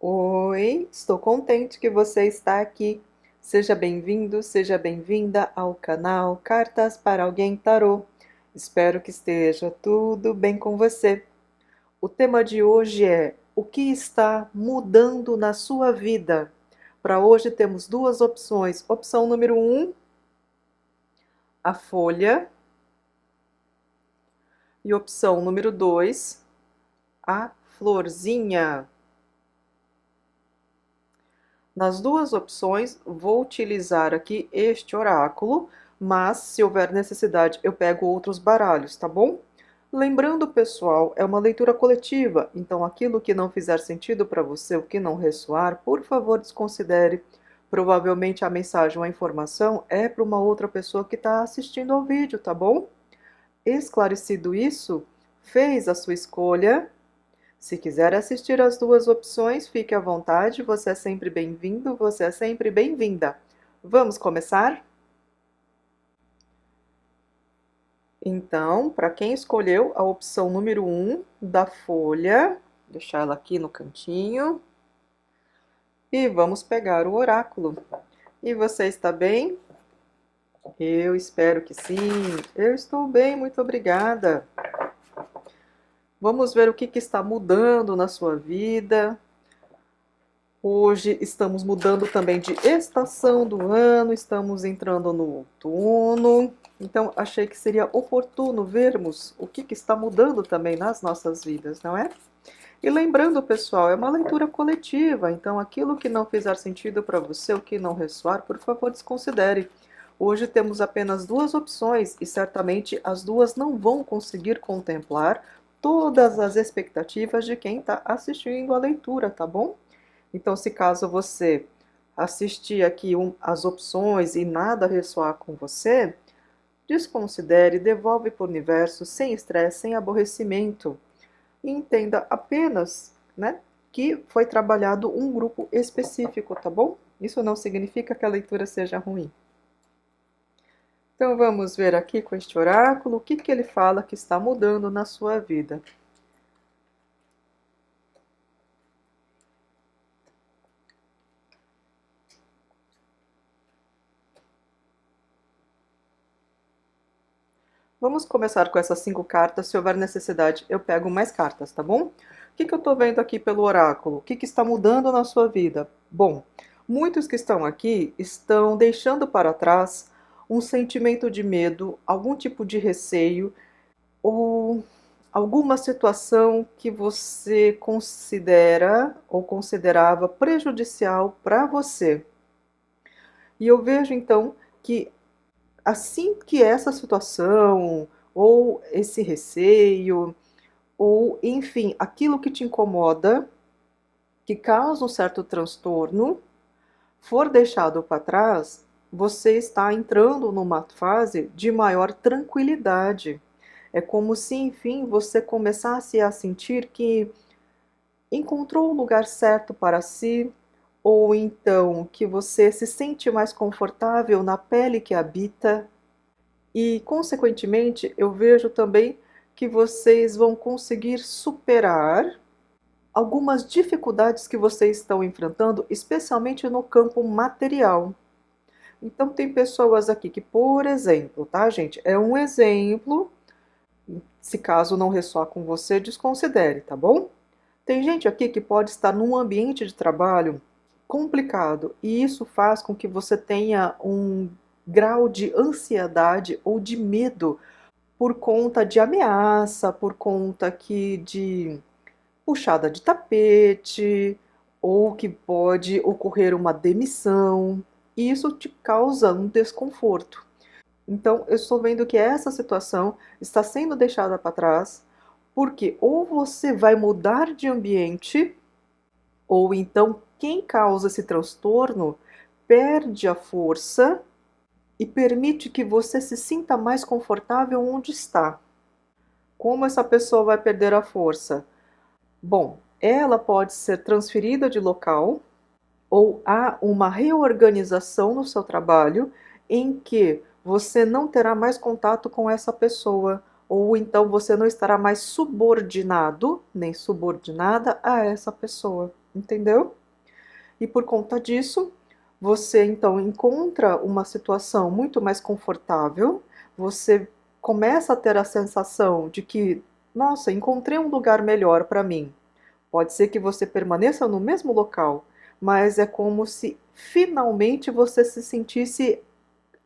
Oi, estou contente que você está aqui. Seja bem-vindo, seja bem-vinda ao canal Cartas para Alguém Tarô. Espero que esteja tudo bem com você. O tema de hoje é: o que está mudando na sua vida? Para hoje temos duas opções. Opção número 1, a folha, e opção número 2, a florzinha. Nas duas opções, vou utilizar aqui este oráculo, mas se houver necessidade, eu pego outros baralhos, tá bom? Lembrando, pessoal, é uma leitura coletiva, então aquilo que não fizer sentido para você, o que não ressoar, por favor, desconsidere. Provavelmente a mensagem ou a informação é para uma outra pessoa que está assistindo ao vídeo, tá bom? Esclarecido isso, fez a sua escolha. Se quiser assistir as duas opções, fique à vontade, você é sempre bem-vindo, você é sempre bem-vinda. Vamos começar? Então, para quem escolheu a opção número 1 da folha, vou deixar ela aqui no cantinho, e vamos pegar o oráculo. E você está bem? Eu espero que sim. Eu estou bem, muito obrigada. Vamos ver o que está mudando na sua vida. Hoje estamos mudando também de estação do ano, estamos entrando no outono. Então, achei que seria oportuno vermos o que está mudando também nas nossas vidas, não é? E lembrando, pessoal, é uma leitura coletiva, então aquilo que não fizer sentido para você, o que não ressoar, por favor, desconsidere. Hoje temos apenas duas opções e certamente as duas não vão conseguir contemplar todas as expectativas de quem está assistindo a leitura, tá bom? Então, se caso você assistir aqui as opções e nada ressoar com você, desconsidere, devolve para o universo sem estresse, sem aborrecimento. E entenda apenas, né, que foi trabalhado um grupo específico, tá bom? Isso não significa que a leitura seja ruim. Então vamos ver aqui com este oráculo o que ele fala que está mudando na sua vida. Vamos começar com essas 5 cartas. Se houver necessidade, eu pego mais cartas, tá bom? O que eu estou vendo aqui pelo oráculo? O que está mudando na sua vida? Bom, muitos que estão aqui estão deixando para trás um sentimento de medo, algum tipo de receio ou alguma situação que você considera ou considerava prejudicial para você. E eu vejo então que assim que essa situação, ou esse receio, ou enfim, aquilo que te incomoda, que causa um certo transtorno, for deixado para trás, você está entrando numa fase de maior tranquilidade. É como se, enfim, você começasse a sentir que encontrou o lugar certo para si, ou então que você se sente mais confortável na pele que habita. E, consequentemente, eu vejo também que vocês vão conseguir superar algumas dificuldades que vocês estão enfrentando, especialmente no campo material. Então, tem pessoas aqui que, por exemplo, tá, gente? É um exemplo. Se caso não ressoar com você, desconsidere, tá bom? Tem gente aqui que pode estar num ambiente de trabalho complicado e isso faz com que você tenha um grau de ansiedade ou de medo por conta de ameaça, por conta que de puxada de tapete, ou que pode ocorrer uma demissão, e isso te causa um desconforto. Então, eu estou vendo que essa situação está sendo deixada para trás, porque ou você vai mudar de ambiente, ou então quem causa esse transtorno perde a força e permite que você se sinta mais confortável onde está. Como essa pessoa vai perder a força? Bom, ela pode ser transferida de local ou há uma reorganização no seu trabalho em que você não terá mais contato com essa pessoa ou então você não estará mais subordinado nem subordinada a essa pessoa. entendeu? E por conta disso, você então encontra uma situação muito mais confortável, você começa a ter a sensação de que, nossa, encontrei um lugar melhor para mim. Pode ser que você permaneça no mesmo local, mas é como se finalmente você se sentisse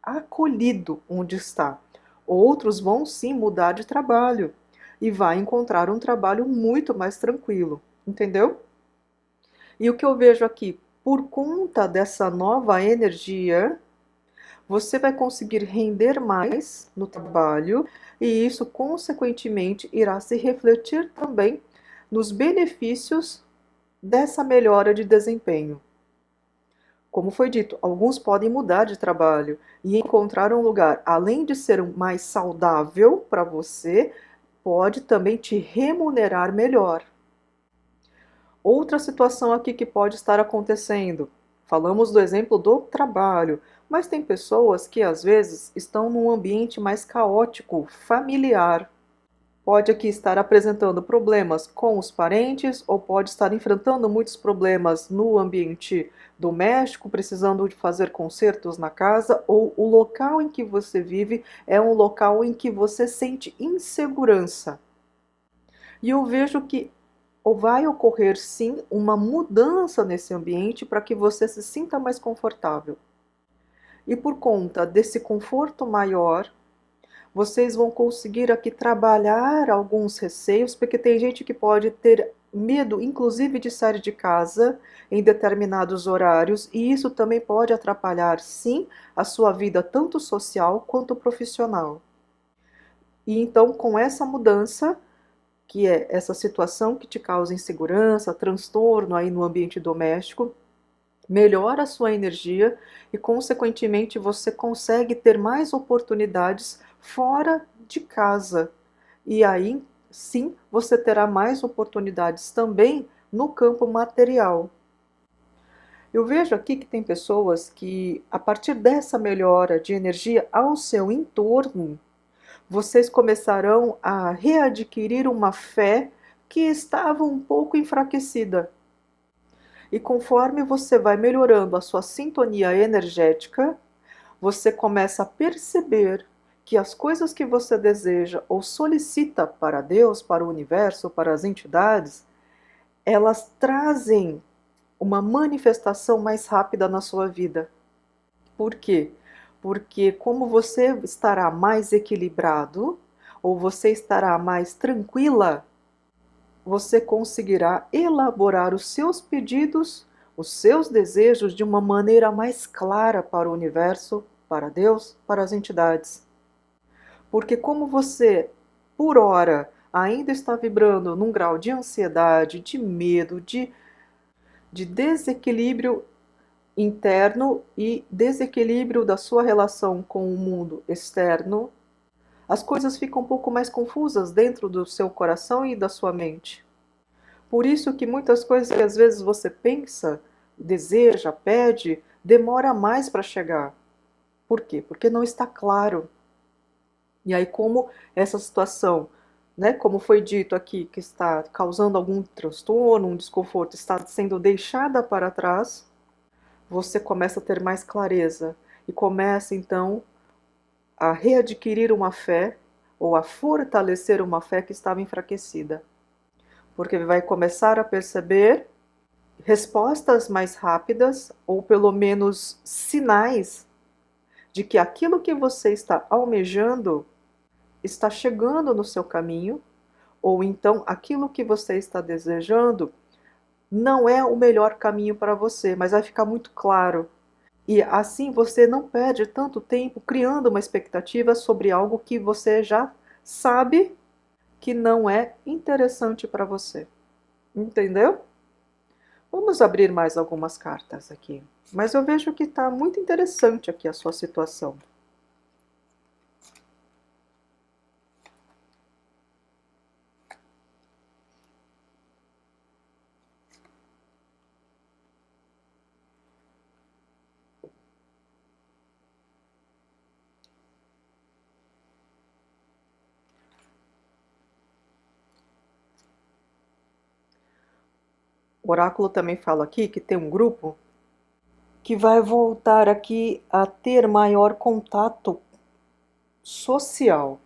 acolhido onde está. Outros vão sim mudar de trabalho e vai encontrar um trabalho muito mais tranquilo, entendeu? E o que eu vejo aqui, por conta dessa nova energia, você vai conseguir render mais no trabalho e isso, consequentemente, irá se refletir também nos benefícios dessa melhora de desempenho. Como foi dito, alguns podem mudar de trabalho e encontrar um lugar, além de ser mais saudável para você, pode também te remunerar melhor. Outra situação aqui que pode estar acontecendo. Falamos do exemplo do trabalho, mas tem pessoas que às vezes estão num ambiente mais caótico, familiar. Pode aqui estar apresentando problemas com os parentes ou pode estar enfrentando muitos problemas no ambiente doméstico, precisando de fazer consertos na casa, ou o local em que você vive é um local em que você sente insegurança. E eu vejo que ou vai ocorrer sim uma mudança nesse ambiente para que você se sinta mais confortável. E por conta desse conforto maior, vocês vão conseguir aqui trabalhar alguns receios, porque tem gente que pode ter medo, inclusive, de sair de casa em determinados horários, e isso também pode atrapalhar, sim, a sua vida tanto social quanto profissional. E então, com essa mudança, que é essa situação que te causa insegurança, transtorno aí no ambiente doméstico, melhora a sua energia e, consequentemente, você consegue ter mais oportunidades fora de casa. E aí, sim, você terá mais oportunidades também no campo material. Eu vejo aqui que tem pessoas que, a partir dessa melhora de energia ao seu entorno, vocês começarão a readquirir uma fé que estava um pouco enfraquecida. E conforme você vai melhorando a sua sintonia energética, você começa a perceber que as coisas que você deseja ou solicita para Deus, para o universo, para as entidades, elas trazem uma manifestação mais rápida na sua vida. Por quê? Porque como você estará mais equilibrado, ou você estará mais tranquila, você conseguirá elaborar os seus pedidos, os seus desejos de uma maneira mais clara para o universo, para Deus, para as entidades. Porque como você, por hora, ainda está vibrando num grau de ansiedade, de medo, de desequilíbrio interno e desequilíbrio da sua relação com o mundo externo, as coisas ficam um pouco mais confusas dentro do seu coração e da sua mente. Por isso que muitas coisas que às vezes você pensa, deseja, pede, demora mais para chegar. Por quê? Porque não está claro. E aí, como essa situação, né, como foi dito aqui, que está causando algum transtorno, um desconforto, está sendo deixada para trás, você começa a ter mais clareza e começa então a readquirir uma fé ou a fortalecer uma fé que estava enfraquecida. Porque vai começar a perceber respostas mais rápidas ou pelo menos sinais de que aquilo que você está almejando está chegando no seu caminho, ou então aquilo que você está desejando não é o melhor caminho para você, mas vai ficar muito claro. E assim você não perde tanto tempo criando uma expectativa sobre algo que você já sabe que não é interessante para você. Entendeu? Vamos abrir mais algumas cartas aqui. Mas eu vejo que está muito interessante aqui a sua situação. O oráculo também fala aqui que tem um grupo que vai voltar aqui a ter maior contato social.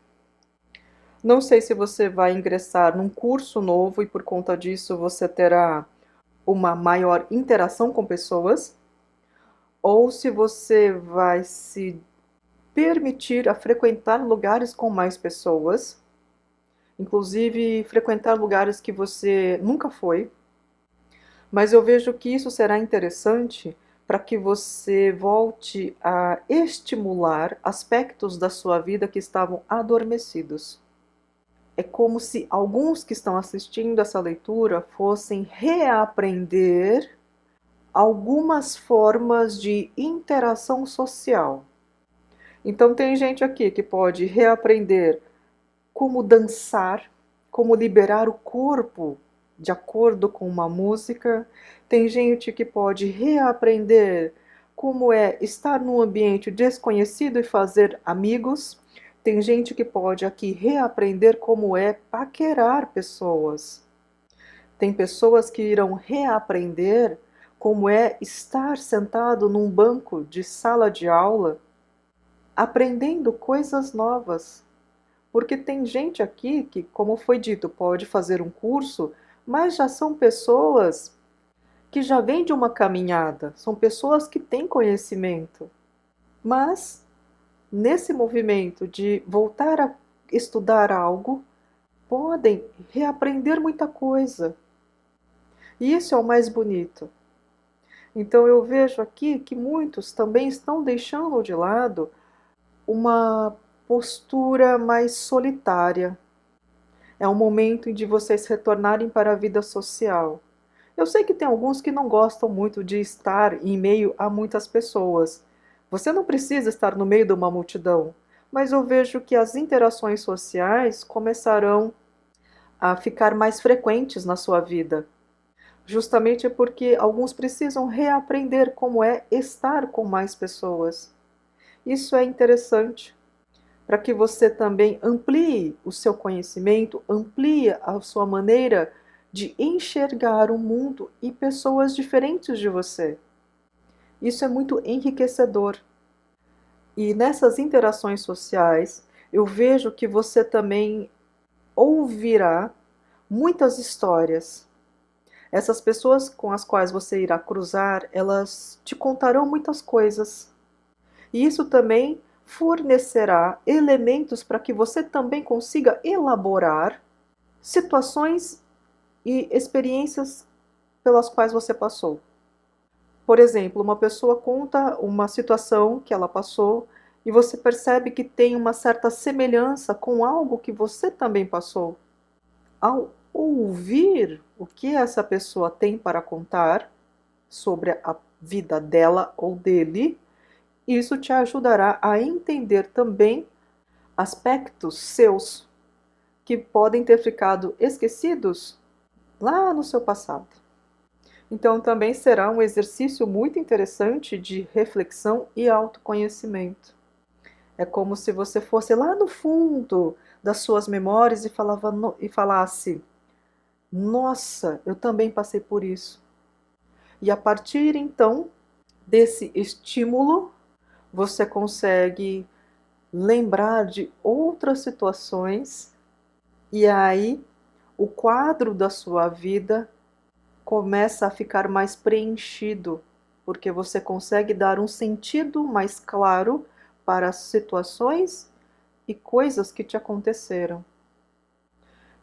Não sei se você vai ingressar num curso novo e por conta disso você terá uma maior interação com pessoas, ou se você vai se permitir a frequentar lugares com mais pessoas, inclusive frequentar lugares que você nunca foi. Mas eu vejo que isso será interessante para que você volte a estimular aspectos da sua vida que estavam adormecidos. É como se alguns que estão assistindo essa leitura fossem reaprender algumas formas de interação social. Então, tem gente aqui que pode reaprender como dançar, como liberar o corpo de acordo com uma música. Tem gente que pode reaprender como é estar num ambiente desconhecido e fazer amigos. Tem gente que pode aqui reaprender como é paquerar pessoas. Tem pessoas que irão reaprender como é estar sentado num banco de sala de aula, aprendendo coisas novas. Porque tem gente aqui que, como foi dito, pode fazer um curso, mas já são pessoas que já vêm de uma caminhada, são pessoas que têm conhecimento. Mas, nesse movimento de voltar a estudar algo, podem reaprender muita coisa. E isso é o mais bonito. Então eu vejo aqui que muitos também estão deixando de lado uma postura mais solitária. É um momento de vocês retornarem para a vida social. Eu sei que tem alguns que não gostam muito de estar em meio a muitas pessoas. Você não precisa estar no meio de uma multidão, mas eu vejo que as interações sociais começarão a ficar mais frequentes na sua vida. Justamente porque alguns precisam reaprender como é estar com mais pessoas. Isso é interessante para que você também amplie o seu conhecimento, amplie a sua maneira de enxergar o mundo e pessoas diferentes de você. Isso é muito enriquecedor. E nessas interações sociais, eu vejo que você também ouvirá muitas histórias. Essas pessoas com as quais você irá cruzar, elas te contarão muitas coisas. E isso também fornecerá elementos para que você também consiga elaborar situações e experiências pelas quais você passou. Por exemplo, uma pessoa conta uma situação que ela passou e você percebe que tem uma certa semelhança com algo que você também passou. Ao ouvir o que essa pessoa tem para contar sobre a vida dela ou dele, isso te ajudará a entender também aspectos seus que podem ter ficado esquecidos lá no seu passado. Então, também será um exercício muito interessante de reflexão e autoconhecimento. É como se você fosse lá no fundo das suas memórias e falasse: Nossa, eu também passei por isso. E a partir então desse estímulo, você consegue lembrar de outras situações e aí o quadro da sua vida começa a ficar mais preenchido, porque você consegue dar um sentido mais claro para as situações e coisas que te aconteceram.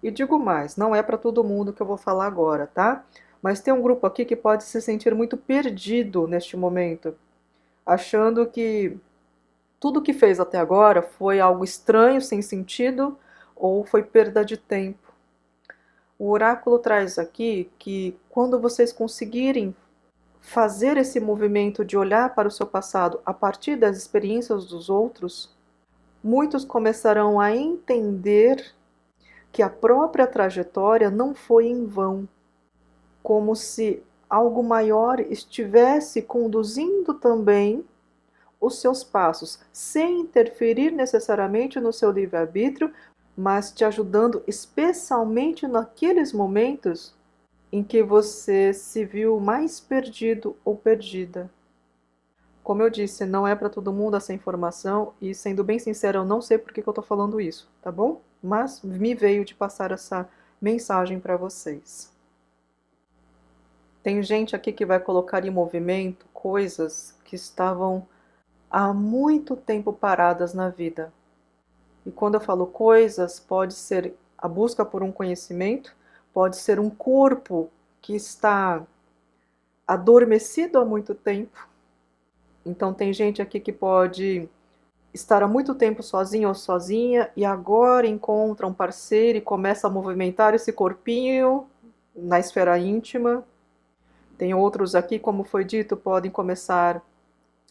E digo mais, não é para todo mundo que eu vou falar agora, tá? Mas tem um grupo aqui que pode se sentir muito perdido neste momento, achando que tudo que fez até agora foi algo estranho, sem sentido, ou foi perda de tempo. O oráculo traz aqui que quando vocês conseguirem fazer esse movimento de olhar para o seu passado a partir das experiências dos outros, muitos começarão a entender que a própria trajetória não foi em vão, como se algo maior estivesse conduzindo também os seus passos, sem interferir necessariamente no seu livre-arbítrio, mas te ajudando especialmente naqueles momentos em que você se viu mais perdido ou perdida. Como eu disse, não é para todo mundo essa informação e, sendo bem sincera, eu não sei por que eu estou falando isso, tá bom? Mas me veio de passar essa mensagem para vocês. Tem gente aqui que vai colocar em movimento coisas que estavam há muito tempo paradas na vida. E quando eu falo coisas, pode ser a busca por um conhecimento, pode ser um corpo que está adormecido há muito tempo. Então tem gente aqui que pode estar há muito tempo sozinho ou sozinha e agora encontra um parceiro e começa a movimentar esse corpinho na esfera íntima. Tem outros aqui, como foi dito, podem começar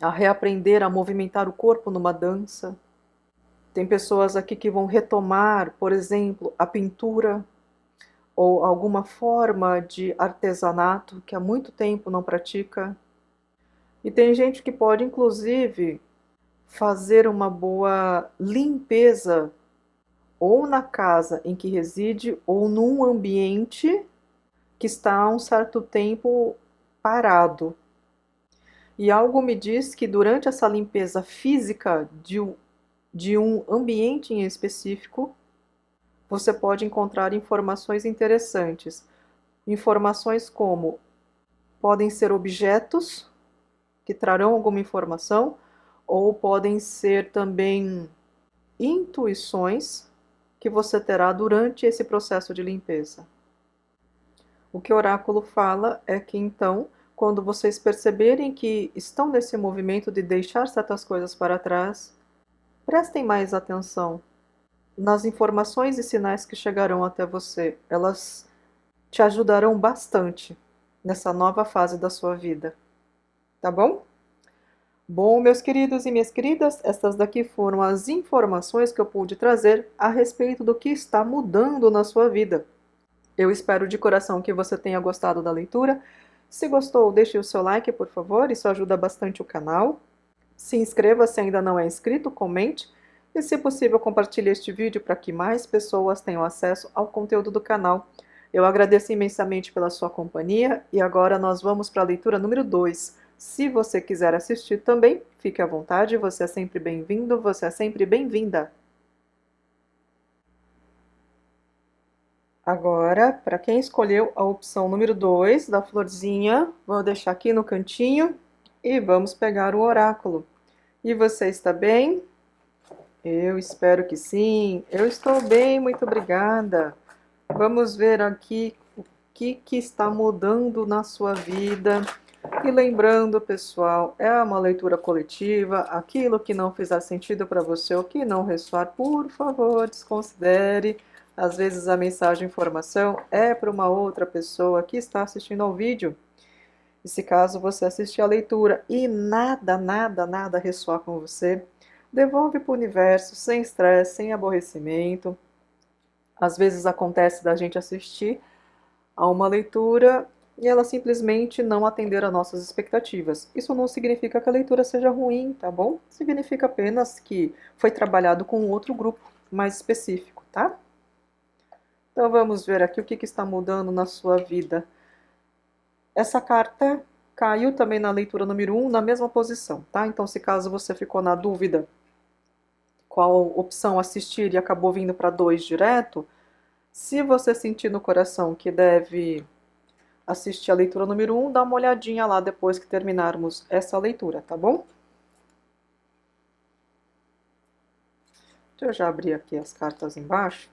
a reaprender a movimentar o corpo numa dança. Tem pessoas aqui que vão retomar, por exemplo, a pintura ou alguma forma de artesanato que há muito tempo não pratica. E tem gente que pode, inclusive, fazer uma boa limpeza ou na casa em que reside ou num ambiente que está há um certo tempo parado. E algo me diz que durante essa limpeza física de um ambiente em específico, você pode encontrar informações interessantes. Informações como podem ser objetos que trarão alguma informação, ou podem ser também intuições que você terá durante esse processo de limpeza. O que o oráculo fala é que então, quando vocês perceberem que estão nesse movimento de deixar certas coisas para trás, prestem mais atenção nas informações e sinais que chegarão até você. Elas te ajudarão bastante nessa nova fase da sua vida. Tá bom? Bom, meus queridos e minhas queridas, estas daqui foram as informações que eu pude trazer a respeito do que está mudando na sua vida. Eu espero de coração que você tenha gostado da leitura. Se gostou, deixe o seu like, por favor, isso ajuda bastante o canal. Se inscreva se ainda não é inscrito, comente e, se possível, compartilhe este vídeo para que mais pessoas tenham acesso ao conteúdo do canal. Eu agradeço imensamente pela sua companhia e agora nós vamos para a leitura número 2. Se você quiser assistir também, fique à vontade, você é sempre bem-vindo, você é sempre bem-vinda. Agora, para quem escolheu a opção número 2 da florzinha, vou deixar aqui no cantinho e vamos pegar o oráculo. E você está bem? Eu espero que sim. Eu estou bem, muito obrigada. Vamos ver aqui o que está mudando na sua vida. E lembrando, pessoal, é uma leitura coletiva. Aquilo que não fizer sentido para você ou que não ressoar, por favor, desconsidere. Às vezes a mensagem informação é para uma outra pessoa que está assistindo ao vídeo. E se caso você assistir a leitura e nada ressoar com você, devolve para o universo sem estresse, sem aborrecimento. Às vezes acontece da gente assistir a uma leitura e ela simplesmente não atender às nossas expectativas. Isso não significa que a leitura seja ruim, tá bom? Significa apenas que foi trabalhado com outro grupo mais específico, tá? Então vamos ver aqui o que está mudando na sua vida. Essa carta caiu também na leitura número 1, na mesma posição, tá? Então, se caso você ficou na dúvida qual opção assistir e acabou vindo para 2 direto, se você sentir no coração que deve assistir a leitura número 1, dá uma olhadinha lá depois que terminarmos essa leitura, tá bom? Deixa eu já abrir aqui as cartas embaixo.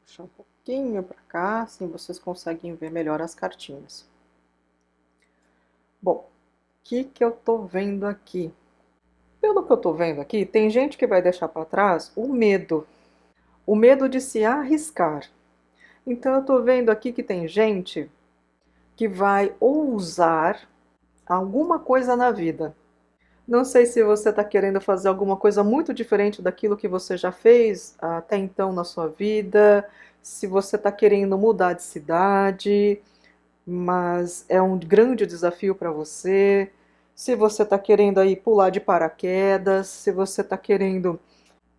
Puxar um pouquinho para cá, assim vocês conseguem ver melhor as cartinhas. Bom, o que eu tô vendo aqui? Pelo que eu tô vendo aqui, tem gente que vai deixar para trás o medo de se arriscar. Então eu tô vendo aqui que tem gente que vai ousar alguma coisa na vida. Não sei se você está querendo fazer alguma coisa muito diferente daquilo que você já fez até então na sua vida, se você está querendo mudar de cidade, mas é um grande desafio para você, se você está querendo aí pular de paraquedas, se você está querendo,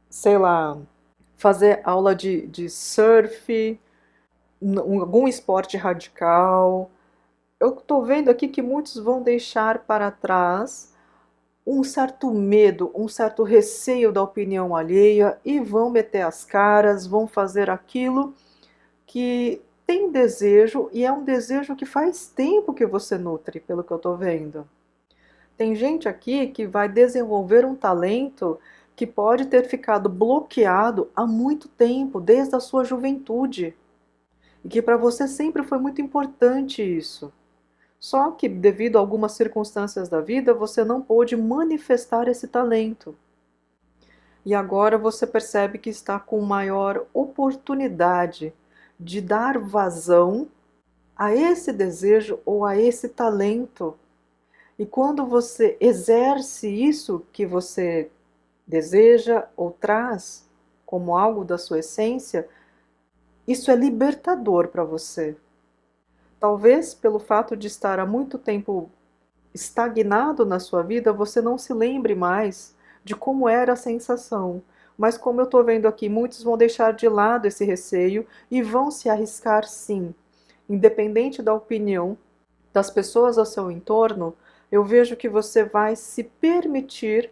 sei lá, fazer aula de surf, algum esporte radical. Eu estou vendo aqui que muitos vão deixar para trás um certo medo, um certo receio da opinião alheia e vão meter as caras, vão fazer aquilo que tem desejo e é um desejo que faz tempo que você nutre, pelo que eu estou vendo. Tem gente aqui que vai desenvolver um talento que pode ter ficado bloqueado há muito tempo, desde a sua juventude, e que para você sempre foi muito importante isso. Só que, devido a algumas circunstâncias da vida, você não pôde manifestar esse talento. E agora você percebe que está com maior oportunidade de dar vazão a esse desejo ou a esse talento. E quando você exerce isso que você deseja ou traz como algo da sua essência, isso é libertador para você. Talvez pelo fato de estar há muito tempo estagnado na sua vida, você não se lembre mais de como era a sensação. Mas como eu estou vendo aqui, muitos vão deixar de lado esse receio e vão se arriscar sim. Independente da opinião das pessoas ao seu entorno, eu vejo que você vai se permitir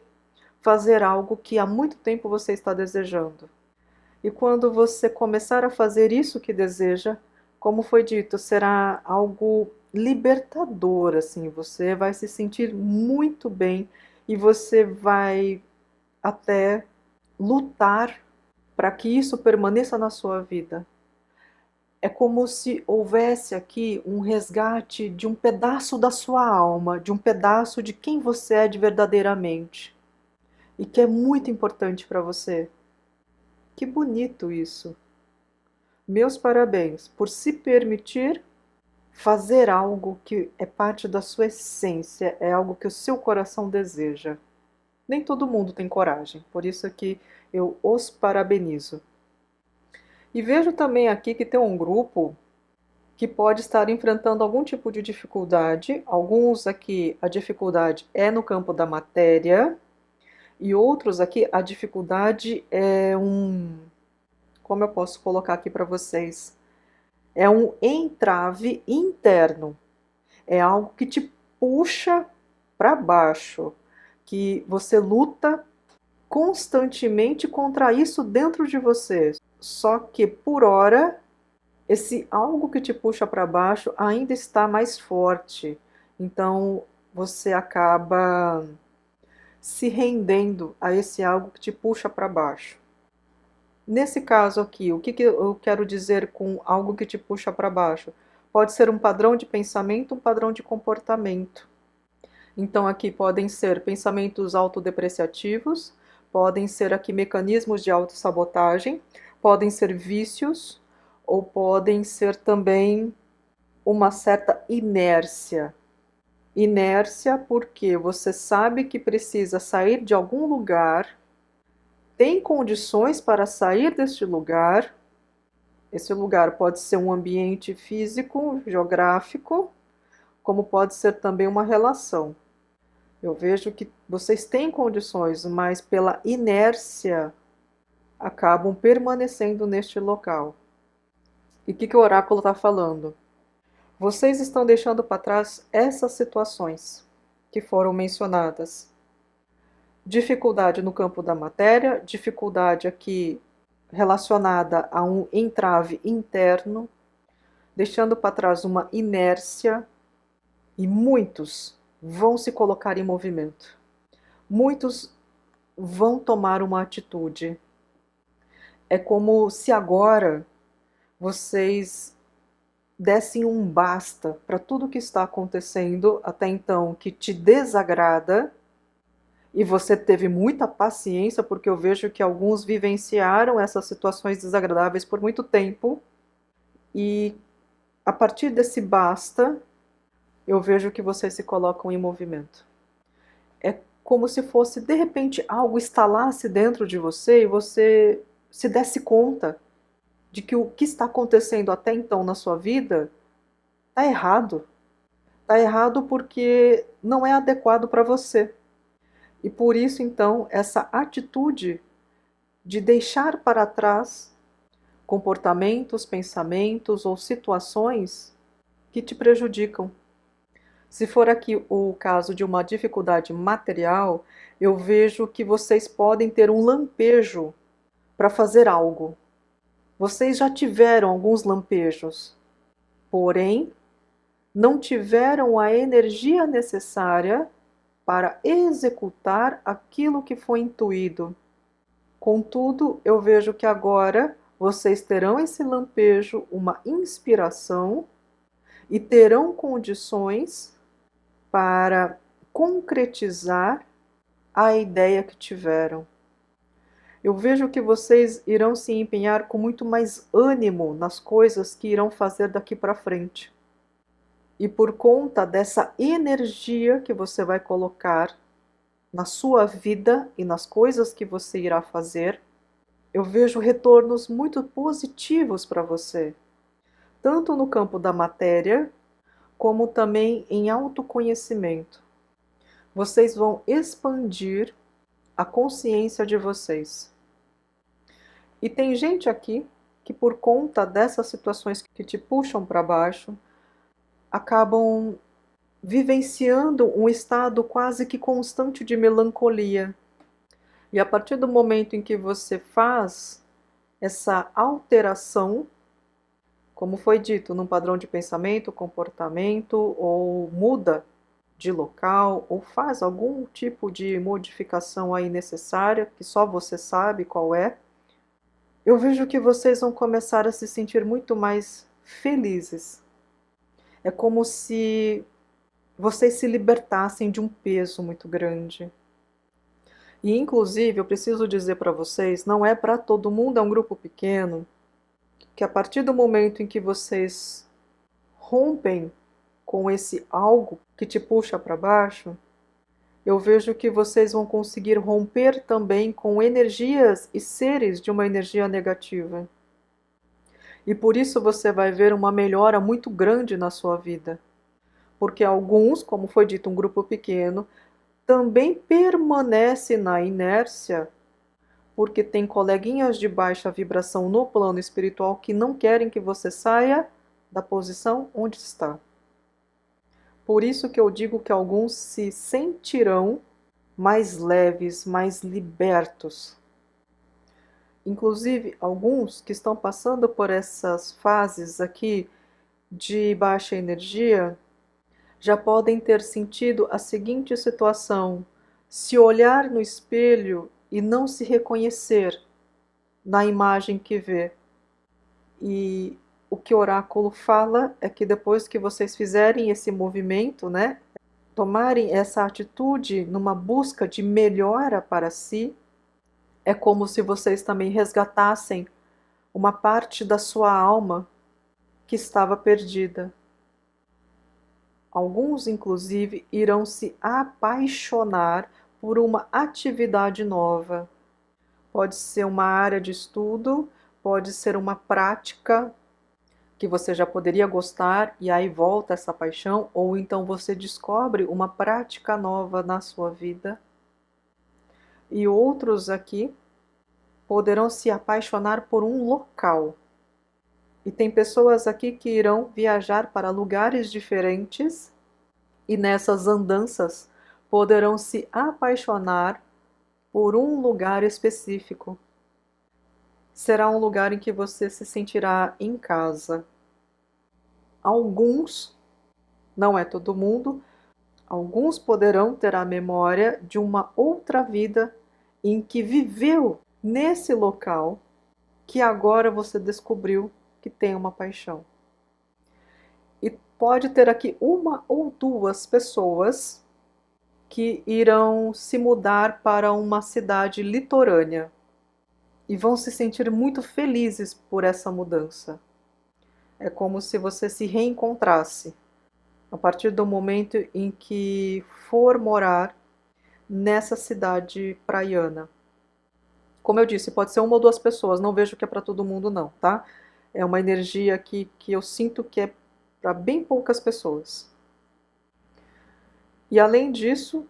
fazer algo que há muito tempo você está desejando. E quando você começar a fazer isso que deseja, como foi dito, será algo libertador, assim, você vai se sentir muito bem e você vai até lutar para que isso permaneça na sua vida. É como se houvesse aqui um resgate de um pedaço da sua alma, de um pedaço de quem você é de verdadeiramente e que é muito importante para você. Que bonito isso! Meus parabéns por se permitir fazer algo que é parte da sua essência, é algo que o seu coração deseja. Nem todo mundo tem coragem, por isso aqui eu os parabenizo. E vejo também aqui que tem um grupo que pode estar enfrentando algum tipo de dificuldade. Alguns aqui a dificuldade é no campo da matéria e outros aqui a dificuldade é como eu posso colocar aqui para vocês? É um entrave interno. É algo que te puxa para baixo, que você luta constantemente contra isso dentro de você. Só que por hora, esse algo que te puxa para baixo ainda está mais forte. Então você acaba se rendendo a esse algo que te puxa para baixo. Nesse caso aqui, o que eu quero dizer com algo que te puxa para baixo? Pode ser um padrão de pensamento, um padrão de comportamento. Então aqui podem ser pensamentos autodepreciativos, podem ser aqui mecanismos de autossabotagem, podem ser vícios ou podem ser também uma certa inércia. Inércia porque você sabe que precisa sair de algum lugar, tem condições para sair deste lugar. Esse lugar pode ser um ambiente físico, geográfico, como pode ser também uma relação. Eu vejo que vocês têm condições, mas pela inércia acabam permanecendo neste local. E o que o oráculo está falando? Vocês estão deixando para trás essas situações que foram mencionadas. Dificuldade no campo da matéria, dificuldade aqui relacionada a um entrave interno, deixando para trás uma inércia, e muitos vão se colocar em movimento. Muitos vão tomar uma atitude. É como se agora vocês dessem um basta para tudo que está acontecendo até então que te desagrada, e você teve muita paciência, porque eu vejo que alguns vivenciaram essas situações desagradáveis por muito tempo, e a partir desse basta, eu vejo que vocês se colocam em movimento. É como se fosse, de repente, algo estalasse dentro de você e você se desse conta de que o que está acontecendo até então na sua vida está errado. Está errado porque não é adequado para você. E por isso, então, essa atitude de deixar para trás comportamentos, pensamentos ou situações que te prejudicam. Se for aqui o caso de uma dificuldade material, eu vejo que vocês podem ter um lampejo para fazer algo. Vocês já tiveram alguns lampejos, porém não tiveram a energia necessária para executar aquilo que foi intuído. Contudo, eu vejo que agora vocês terão esse lampejo, uma inspiração, e terão condições para concretizar a ideia que tiveram. Eu vejo que vocês irão se empenhar com muito mais ânimo nas coisas que irão fazer daqui para frente. E por conta dessa energia que você vai colocar na sua vida e nas coisas que você irá fazer, eu vejo retornos muito positivos para você, tanto no campo da matéria, como também em autoconhecimento. Vocês vão expandir a consciência de vocês. E tem gente aqui que, por conta dessas situações que te puxam para baixo, acabam vivenciando um estado quase que constante de melancolia. E a partir do momento em que você faz essa alteração, como foi dito, num padrão de pensamento, comportamento, ou muda de local, ou faz algum tipo de modificação aí necessária, que só você sabe qual é, eu vejo que vocês vão começar a se sentir muito mais felizes. É como se vocês se libertassem de um peso muito grande. E inclusive, eu preciso dizer para vocês, não é para todo mundo, é um grupo pequeno, que a partir do momento em que vocês rompem com esse algo que te puxa para baixo, eu vejo que vocês vão conseguir romper também com energias e seres de uma energia negativa. E por isso você vai ver uma melhora muito grande na sua vida. Porque alguns, como foi dito, um grupo pequeno, também permanece na inércia, porque tem coleguinhas de baixa vibração no plano espiritual que não querem que você saia da posição onde está. Por isso que eu digo que alguns se sentirão mais leves, mais libertos. Inclusive, alguns que estão passando por essas fases aqui de baixa energia, já podem ter sentido a seguinte situação: se olhar no espelho e não se reconhecer na imagem que vê. E o que o oráculo fala é que depois que vocês fizerem esse movimento, né, tomarem essa atitude numa busca de melhora para si, é como se vocês também resgatassem uma parte da sua alma que estava perdida. Alguns, inclusive, irão se apaixonar por uma atividade nova. Pode ser uma área de estudo, pode ser uma prática que você já poderia gostar e aí volta essa paixão, ou então você descobre uma prática nova na sua vida. E outros aqui poderão se apaixonar por um local. E tem pessoas aqui que irão viajar para lugares diferentes e nessas andanças poderão se apaixonar por um lugar específico. Será um lugar em que você se sentirá em casa. Alguns, não é todo mundo, alguns poderão ter a memória de uma outra vida em que viveu nesse local que agora você descobriu que tem uma paixão. E pode ter aqui uma ou duas pessoas que irão se mudar para uma cidade litorânea e vão se sentir muito felizes por essa mudança. É como se você se reencontrasse a partir do momento em que for morar nessa cidade praiana. Como eu disse, pode ser uma ou duas pessoas, não vejo que é para todo mundo não, tá? É uma energia aqui que eu sinto que é para bem poucas pessoas. E além disso,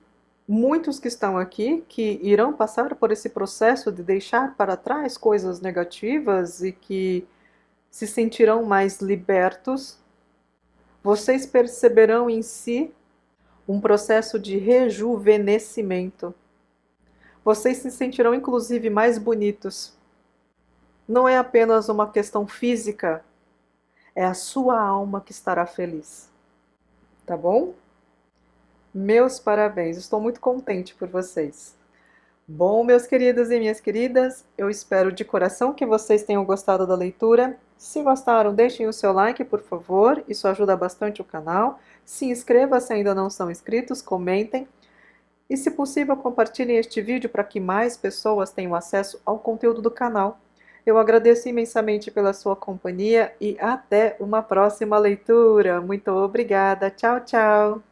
muitos que estão aqui, que irão passar por esse processo de deixar para trás coisas negativas e que se sentirão mais libertos, vocês perceberão em si um processo de rejuvenescimento. Vocês se sentirão inclusive mais bonitos. Não é apenas uma questão física, é a sua alma que estará feliz. Tá bom? Meus parabéns, estou muito contente por vocês. Bom, meus queridos e minhas queridas, eu espero de coração que vocês tenham gostado da leitura. Se gostaram, deixem o seu like, por favor, isso ajuda bastante o canal. Se inscreva se ainda não são inscritos, comentem. E, se possível, compartilhem este vídeo para que mais pessoas tenham acesso ao conteúdo do canal. Eu agradeço imensamente pela sua companhia e até uma próxima leitura. Muito obrigada. Tchau, tchau.